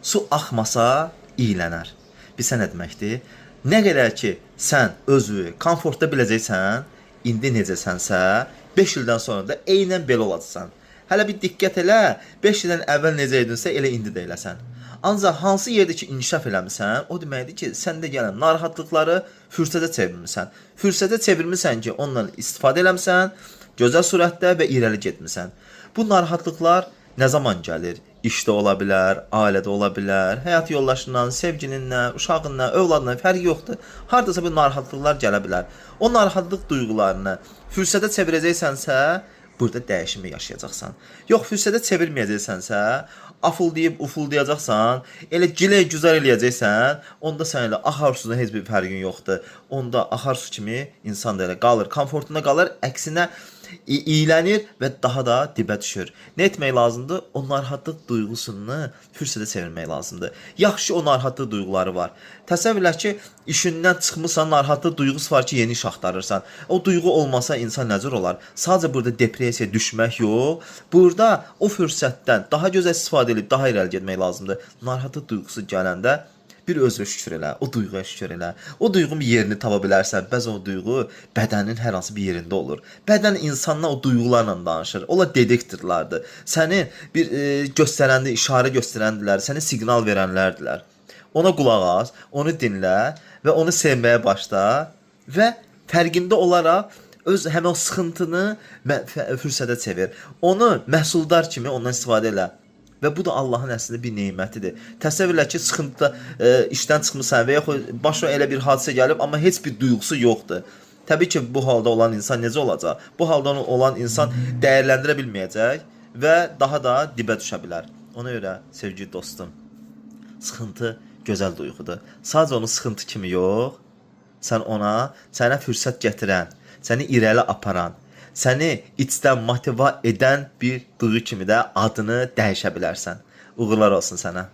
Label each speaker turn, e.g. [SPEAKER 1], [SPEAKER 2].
[SPEAKER 1] Su axmasa iyilənər. Bilsə nə deməkdir? Nə qədər ki, sən özü komfortda biləcəksən, indi necəsənsə, 5 ildən sonra da eynən belə olacaqsan. Hələ bir diqqət elə, 5 ildən əvvəl necə idinsə, elə indi də eləsən. Ancaq hansı yerdə ki, inkişaf eləmisən, o deməkdir ki, səndə gələn narahatlıqları fürsətə çevirmisən. Fürsətə çevirmisən ki, ondan istifadə eləmisən, gözəl surətdə və irəli getmisən. Bu narahatlıqlar nə zaman gəlir? İşdə ola bilər, ailədə ola bilər, həyat yoldaşından, sevgilindən, uşağından, övladından fərqi yoxdur. Hardasa bu narahatlıqlar gələ bilər. O narahatlıq duyğularını fürsətə çevirəcəksənsə, burada dəyişimi yaşayacaqsan. Yox, fürsətə çevirməyəcəksənsə, afuldayıb ufuldayacaqsan, elə gilə-güzar eləyəcəksən, onda sən elə axar sudan heç bir fərqin yoxdur. Onda axar su kimi insan da elə qalır, komfortunda qalır, əksinə iyilənir və daha da dibə düşür. Nə etmək lazımdır? O narahatlıq duyğusunu fürsətə çevirmək lazımdır. Yaxşı o narahatlıq duyğuları var. Təsəvvür elə ki, işindən çıxmısan, narahatlıq duyğusu var ki, yeni iş axtarırsan. O duyğu olmasa insan necə olar? Sadəcə burada depressiyaya düşmək yox. Burada o fürsətdən daha gözəl istifadə edib daha irəli getmək lazımdır. Narahatlıq duyğusu gələndə bir özünə şükür elə, o duyğuya şükür elə. O duyğun bir yerini tapa bilərsən. Bəzən o duyğu bədənin hər hansı bir yerində olur. Bədən insanla o duyğularla danışır. Onlar detektorlardır. Səni bir göstərəndə, işarə göstərəndilər, sənə siqnal verənlərdilər. Ona qulaq as, onu dinlə və onu sevməyə başla və fərqində olaraq öz həmin o sıxıntını fürsətə çevir. Onu məhsuldar kimi ondan istifadə elə. Və bu da Allahın əslində bir nemətidir. Təsəvvür elə ki, sıxıntıda işdən çıxmısan və yaxud başına elə bir hadisə gəlib, amma heç bir duyğusu yoxdur. Təbii ki, bu halda olan insan necə olacaq? Bu halda olan insan dəyərləndirə bilməyəcək və daha da dibə düşə bilər. Ona görə, sevgili dostum, sıxıntı gözəl duyğudur. Sadəcə onu sıxıntı kimi yox, sən ona, sənə fürsət gətirən, səni irəli aparan, səni içdən motiva edən bir duyğu kimi də adını dəyişə bilərsən. Uğurlar olsun sənə.